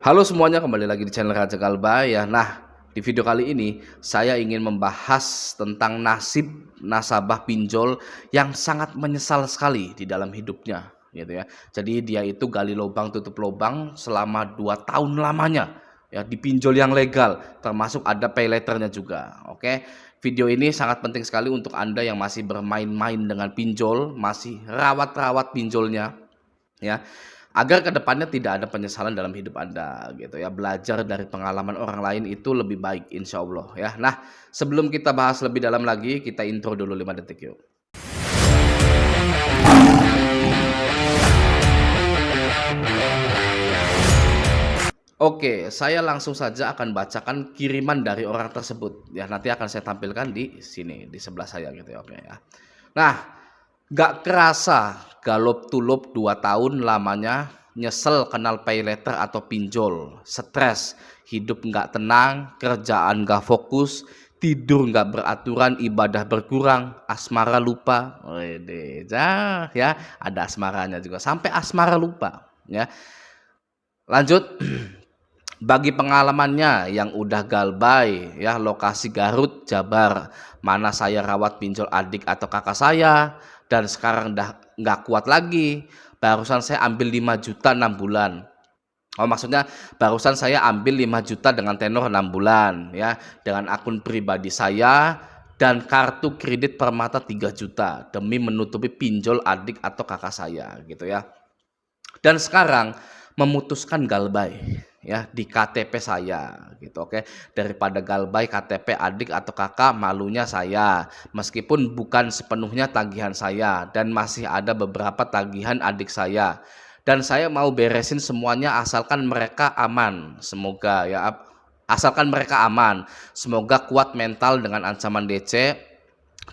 Halo semuanya, kembali lagi di channel Raja Kalba ya. Nah, di video kali ini saya ingin membahas tentang nasib nasabah pinjol yang sangat menyesal sekali di dalam hidupnya, gitu ya. Jadi dia itu gali lubang tutup lubang selama 2 tahun lamanya ya di pinjol yang legal, termasuk ada pay letternya juga. Oke. Video ini sangat penting sekali untuk Anda yang masih bermain-main dengan pinjol, masih rawat-rawat pinjolnya ya, agar kedepannya tidak ada penyesalan dalam hidup Anda gitu ya. Belajar dari pengalaman orang lain itu lebih baik insya Allah ya. Nah, sebelum kita bahas lebih dalam lagi, kita intro dulu 5 detik yuk. Oke, saya langsung saja akan bacakan kiriman dari orang tersebut ya. Nanti akan saya tampilkan di sini, di sebelah saya gitu ya. Oke ya. Nah, gak kerasa galop tulup 2 tahun lamanya, nyesel kenal pay letter atau pinjol, stres, hidup gak tenang, kerjaan gak fokus, tidur gak beraturan, ibadah berkurang, asmara lupa. Wede, ya, ada asmaranya juga, sampai asmara lupa ya. Lanjut. Bagi pengalamannya yang udah galbay ya, lokasi Garut, Jabar, mana saya rawat pinjol adik atau kakak saya dan sekarang udah nggak kuat lagi. Barusan saya ambil 5 juta 6 bulan. Oh, maksudnya barusan saya ambil 5 juta dengan tenor 6 bulan ya, dengan akun pribadi saya dan kartu kredit Permata 3 juta demi menutupi pinjol adik atau kakak saya gitu ya. Dan sekarang memutuskan galbay ya di KTP saya gitu. Oke, daripada galbay KTP adik atau kakak, malunya saya, meskipun bukan sepenuhnya tagihan saya dan masih ada beberapa tagihan adik saya, dan saya mau beresin semuanya asalkan mereka aman, semoga ya, asalkan mereka aman, semoga kuat mental dengan ancaman DC,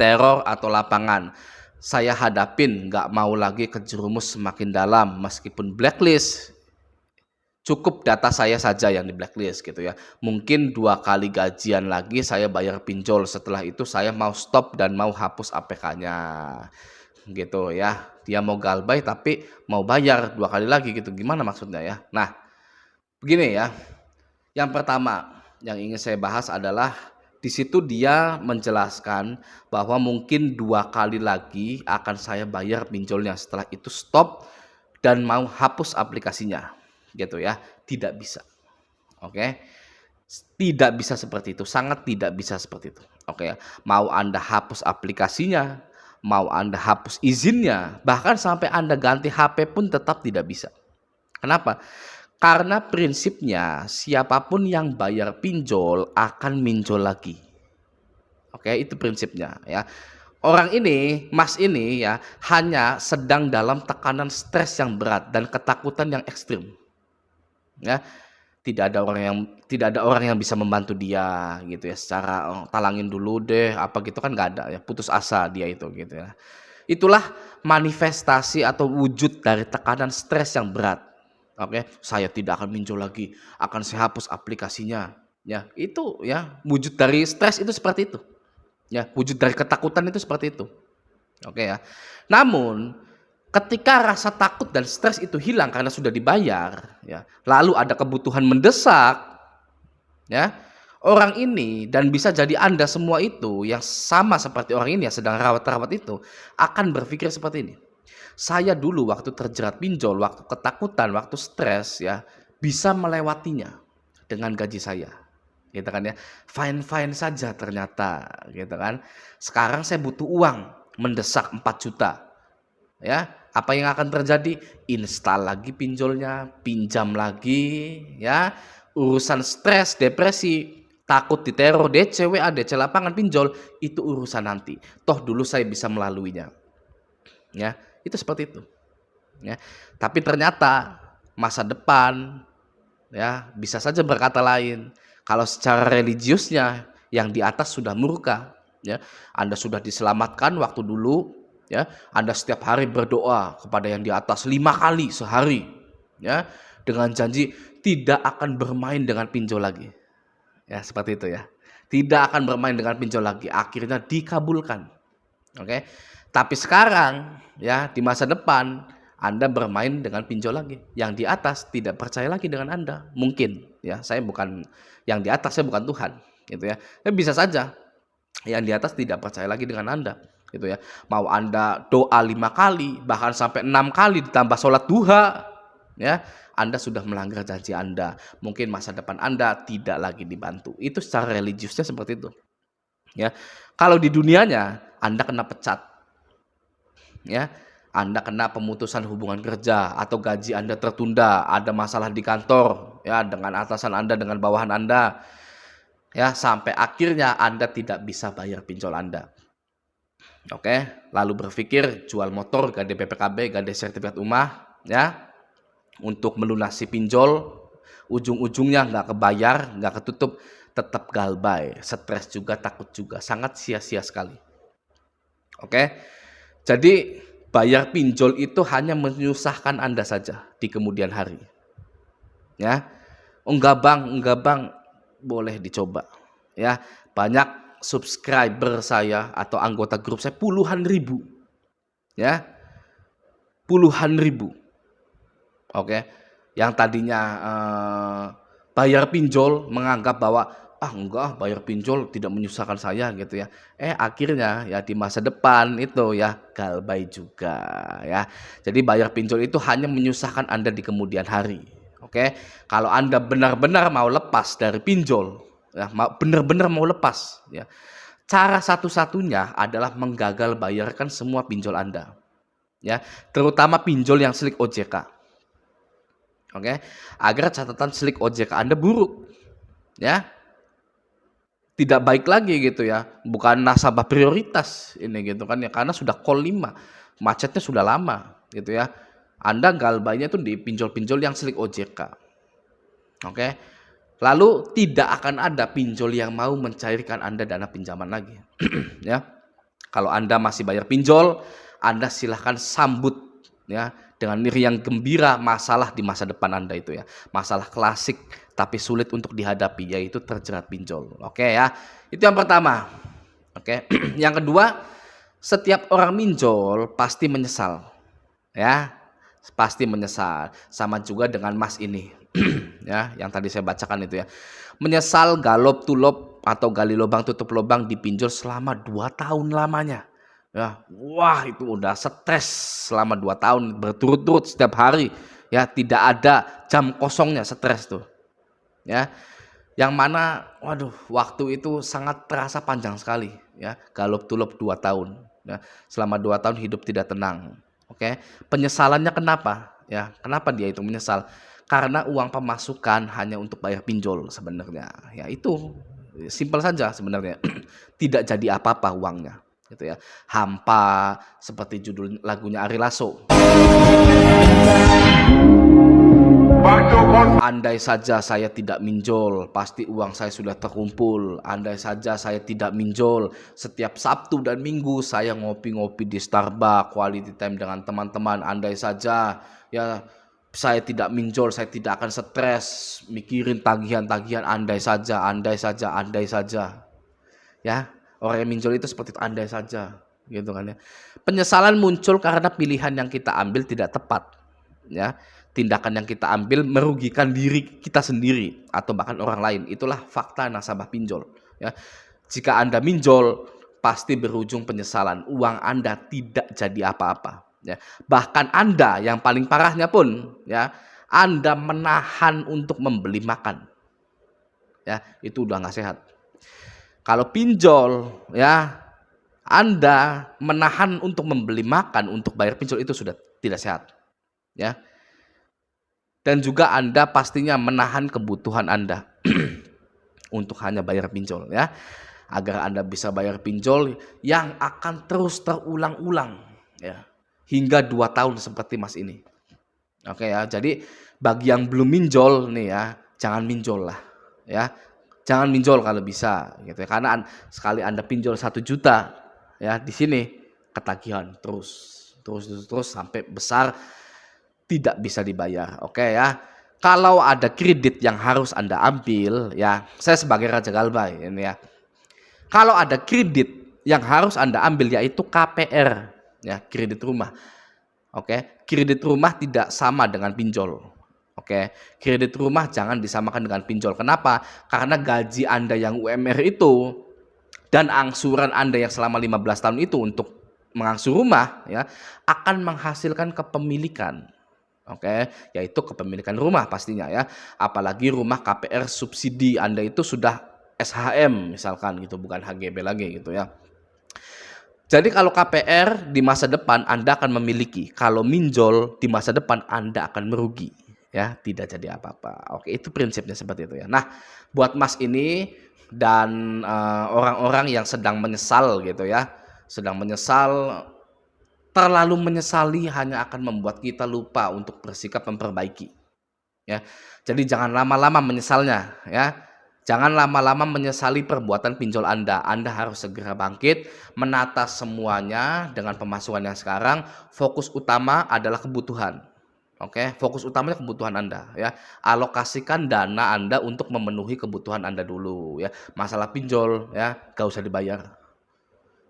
teror atau lapangan. Saya hadapin, nggak mau lagi kejerumus semakin dalam. Meskipun blacklist, cukup data saya saja yang di blacklist gitu ya. Mungkin 2 kali gajian lagi saya bayar pinjol. Setelah itu saya mau stop dan mau hapus APK-nya gitu ya. Dia mau galbay tapi mau bayar 2 kali lagi gitu. Gimana maksudnya ya? Nah, begini ya. Yang pertama yang ingin saya bahas adalah di situ dia menjelaskan bahwa mungkin 2 kali lagi akan saya bayar pinjolnya, setelah itu stop dan mau hapus aplikasinya gitu ya. Tidak bisa. Oke. Tidak bisa seperti itu, sangat tidak bisa seperti itu. Oke ya. Mau Anda hapus aplikasinya, mau Anda hapus izinnya, bahkan sampai Anda ganti HP pun tetap tidak bisa. Kenapa? Karena prinsipnya siapapun yang bayar pinjol akan minjol lagi. Oke, itu prinsipnya ya. Orang ini, Mas ini ya, hanya sedang dalam tekanan stres yang berat dan ketakutan yang ekstrim. Ya, tidak ada orang yang bisa membantu dia gitu ya, secara oh, talangin dulu deh apa gitu kan nggak ada ya, putus asa dia itu gitu ya. Itulah manifestasi atau wujud dari tekanan stres yang berat. Oke, saya tidak akan pinjol lagi, akan saya hapus aplikasinya. Ya, itu ya wujud dari stres itu seperti itu. Ya, wujud dari ketakutan itu seperti itu. Oke ya. Namun ketika rasa takut dan stres itu hilang karena sudah dibayar, ya, lalu ada kebutuhan mendesak, ya, orang ini dan bisa jadi Anda semua itu yang sama seperti orang ini yang sedang rawat-rawat itu akan berpikir seperti ini. Saya dulu waktu terjerat pinjol, waktu ketakutan, waktu stres ya, bisa melewatinya dengan gaji saya. Gitu kan ya. Fine-fine saja ternyata, gitu kan. Sekarang saya butuh uang mendesak 4 juta. Ya, apa yang akan terjadi? Install lagi pinjolnya, pinjam lagi ya. Urusan stres, depresi, takut diteror, DC, WA, DC lapangan, pinjol, itu urusan nanti. Toh dulu saya bisa melaluinya. Ya, itu seperti itu. Ya. Tapi ternyata masa depan ya bisa saja berkata lain. Kalau secara religiusnya yang di atas sudah murka, ya, Anda sudah diselamatkan waktu dulu, ya, Anda setiap hari berdoa kepada yang di atas 5 kali sehari, ya, dengan janji tidak akan bermain dengan pinjol lagi, ya seperti itu ya, tidak akan bermain dengan pinjol lagi, akhirnya dikabulkan, oke. Tapi sekarang, ya di masa depan Anda bermain dengan pinjol lagi. Yang di atas tidak percaya lagi dengan Anda. Mungkin ya, saya bukan yang di atas, saya bukan Tuhan, gitu ya. Tapi bisa saja yang di atas tidak percaya lagi dengan Anda, gitu ya. Mau Anda doa 5 kali, bahkan sampai 6 kali ditambah sholat duha, ya, Anda sudah melanggar janji Anda. Mungkin masa depan Anda tidak lagi dibantu. Itu secara religiusnya seperti itu. Ya, kalau di dunianya Anda kena pecat, ya, Anda kena pemutusan hubungan kerja atau gaji Anda tertunda, ada masalah di kantor, ya, dengan atasan Anda, dengan bawahan Anda, ya, sampai akhirnya Anda tidak bisa bayar pinjol Anda. Oke, lalu berpikir jual motor, gade PPKB, gade sertifikat rumah, ya, untuk melunasi pinjol, ujung-ujungnya nggak kebayar, nggak ketutup, tetap galbay, stres juga, takut juga, sangat sia-sia sekali. Oke, jadi bayar pinjol itu hanya menyusahkan Anda saja di kemudian hari. Ya, enggak bang, boleh dicoba. Ya, banyak subscriber saya atau anggota grup saya puluhan ribu. Ya, puluhan ribu. Oke, yang tadinya bayar pinjol menganggap bahwa enggak, bayar pinjol tidak menyusahkan saya gitu ya. Akhirnya ya di masa depan itu ya galbay juga ya. Jadi bayar pinjol itu hanya menyusahkan Anda di kemudian hari. Oke. Kalau Anda benar-benar mau lepas dari pinjol, ya, benar-benar mau lepas ya. Cara satu-satunya adalah menggagal bayarkan semua pinjol Anda. Ya, terutama pinjol yang slik OJK. Oke. Agar catatan slik OJK Anda buruk. Ya, tidak baik lagi gitu ya, bukan nasabah prioritas ini gitu kan ya, karena sudah call 5, macetnya sudah lama gitu ya. Anda galbaynya itu di pinjol-pinjol yang slik OJK. Oke. Lalu tidak akan ada pinjol yang mau mencairkan Anda dana pinjaman lagi. Ya. Kalau Anda masih bayar pinjol, Anda silahkan sambut ya dengan riang gembira masalah di masa depan Anda itu ya. Masalah klasik tapi sulit untuk dihadapi, yaitu terjerat pinjol. Oke ya. Itu yang pertama. Oke. Yang kedua, setiap orang minjol pasti menyesal. Ya. Pasti menyesal. Sama juga dengan Mas ini. Ya, yang tadi saya bacakan itu ya. Menyesal galop tulop atau gali lubang tutup lubang di pinjol selama 2 tahun lamanya. Ya, wah itu udah stres selama 2 tahun berturut-turut setiap hari. Ya, tidak ada jam kosongnya, stres tuh. Ya, yang mana waduh waktu itu sangat terasa panjang sekali ya, galop tulop 2 tahun ya. Selama 2 tahun hidup tidak tenang. Oke, penyesalannya kenapa ya, kenapa dia itu menyesal? Karena uang pemasukan hanya untuk bayar pinjol sebenarnya ya, itu simpel saja sebenarnya. Tidak jadi apa-apa uangnya gitu ya, hampa seperti judul lagunya Ari Lasso. Andai saja saya tidak minjol, pasti uang saya sudah terkumpul. Andai saja saya tidak minjol, setiap Sabtu dan Minggu saya ngopi-ngopi di Starbucks, quality time dengan teman-teman. Andai saja ya saya tidak minjol, saya tidak akan stres mikirin tagihan-tagihan. Andai saja, andai saja, andai saja. Ya, orang yang minjol itu seperti itu, andai saja, gitu kan ya. Penyesalan muncul karena pilihan yang kita ambil tidak tepat. Ya. Tindakan yang kita ambil merugikan diri kita sendiri atau bahkan orang lain. Itulah fakta nasabah pinjol ya. Jika Anda minjol pasti berujung penyesalan, uang Anda tidak jadi apa-apa ya. Bahkan Anda yang paling parahnya pun ya, Anda menahan untuk membeli makan ya, itu udah nggak sehat. Kalau pinjol ya, Anda menahan untuk membeli makan untuk bayar pinjol, itu sudah tidak sehat ya. Dan juga Anda pastinya menahan kebutuhan Anda untuk hanya bayar pinjol ya. Agar Anda bisa bayar pinjol yang akan terus terulang-ulang ya. Hingga 2 tahun seperti Mas ini. Oke ya, jadi bagi yang belum minjol nih ya, jangan minjol lah ya. Jangan minjol kalau bisa gitu ya. Karena sekali Anda pinjol 1 juta ya, di sini ketagihan terus sampai besar, tidak bisa dibayar. Oke ya. Kalau ada kredit yang harus Anda ambil ya, saya sebagai Raja Galbay ini ya. Kalau ada kredit yang harus Anda ambil yaitu KPR ya, kredit rumah. Oke, kredit rumah tidak sama dengan pinjol. Oke, kredit rumah jangan disamakan dengan pinjol. Kenapa? Karena gaji Anda yang UMR itu dan angsuran Anda yang selama 15 tahun itu untuk mengangsur rumah ya akan menghasilkan kepemilikan. Oke, yaitu kepemilikan rumah pastinya ya. Apalagi rumah KPR subsidi Anda itu sudah SHM misalkan gitu, bukan HGB lagi gitu ya. Jadi kalau KPR di masa depan Anda akan memiliki, kalau minjol di masa depan Anda akan merugi, ya tidak jadi apa-apa. Oke, itu prinsipnya seperti itu ya. Nah, buat Mas ini dan orang-orang yang sedang menyesal gitu ya, sedang menyesal, terlalu menyesali hanya akan membuat kita lupa untuk bersikap memperbaiki. Ya, jadi jangan lama-lama menyesalnya ya. Jangan lama-lama menyesali perbuatan pinjol Anda. Anda harus segera bangkit, menata semuanya dengan pemasukan yang sekarang. Fokus utama adalah kebutuhan. Oke, fokus utamanya kebutuhan Anda ya. Alokasikan dana Anda untuk memenuhi kebutuhan Anda dulu ya. Masalah pinjol ya, gak usah dibayar.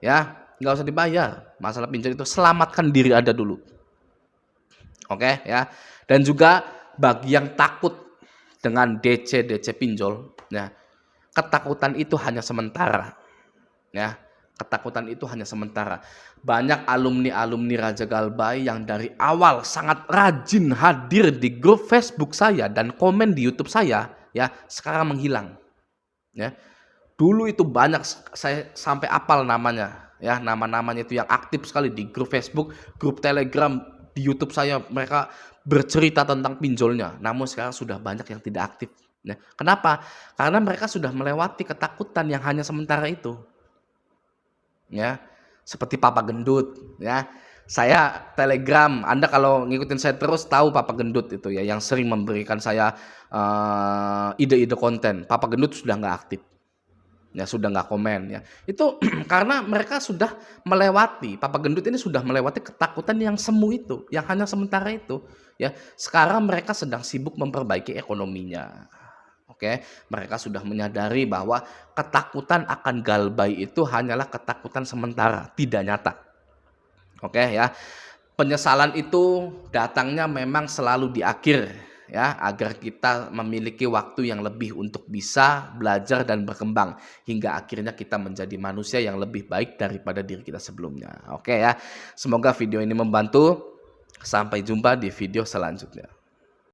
Ya, gak usah dibayar. Masalah pinjol itu selamatkan diri Anda dulu. Oke ya. Dan juga bagi yang takut dengan DC pinjol, ya, ketakutan itu hanya sementara. Ya, ketakutan itu hanya sementara. Banyak alumni-alumni Raja Galbay yang dari awal sangat rajin hadir di grup Facebook saya dan komen di YouTube saya, ya, sekarang menghilang. Ya. Dulu itu banyak, saya sampai apal namanya, ya, nama-namanya itu yang aktif sekali di grup Facebook, grup Telegram, di YouTube saya, mereka bercerita tentang pinjolnya. Namun sekarang sudah banyak yang tidak aktif. Ya. Kenapa? Karena mereka sudah melewati ketakutan yang hanya sementara itu. Ya, seperti Papa Gendut. Ya, saya Telegram. Anda kalau ngikutin saya terus tahu Papa Gendut itu ya, yang sering memberikan saya ide-ide konten. Papa Gendut sudah nggak aktif. Ya sudah nggak komen ya. Itu karena mereka sudah melewati, Papa Gendut ini sudah melewati ketakutan yang semu itu, yang hanya sementara itu. Ya, sekarang mereka sedang sibuk memperbaiki ekonominya. Oke, mereka sudah menyadari bahwa ketakutan akan Galbay itu hanyalah ketakutan sementara, tidak nyata. Oke ya, penyesalan itu datangnya memang selalu di akhir ya, agar kita memiliki waktu yang lebih untuk bisa belajar dan berkembang hingga akhirnya kita menjadi manusia yang lebih baik daripada diri kita sebelumnya. Oke ya, semoga video ini membantu. Sampai jumpa di video selanjutnya.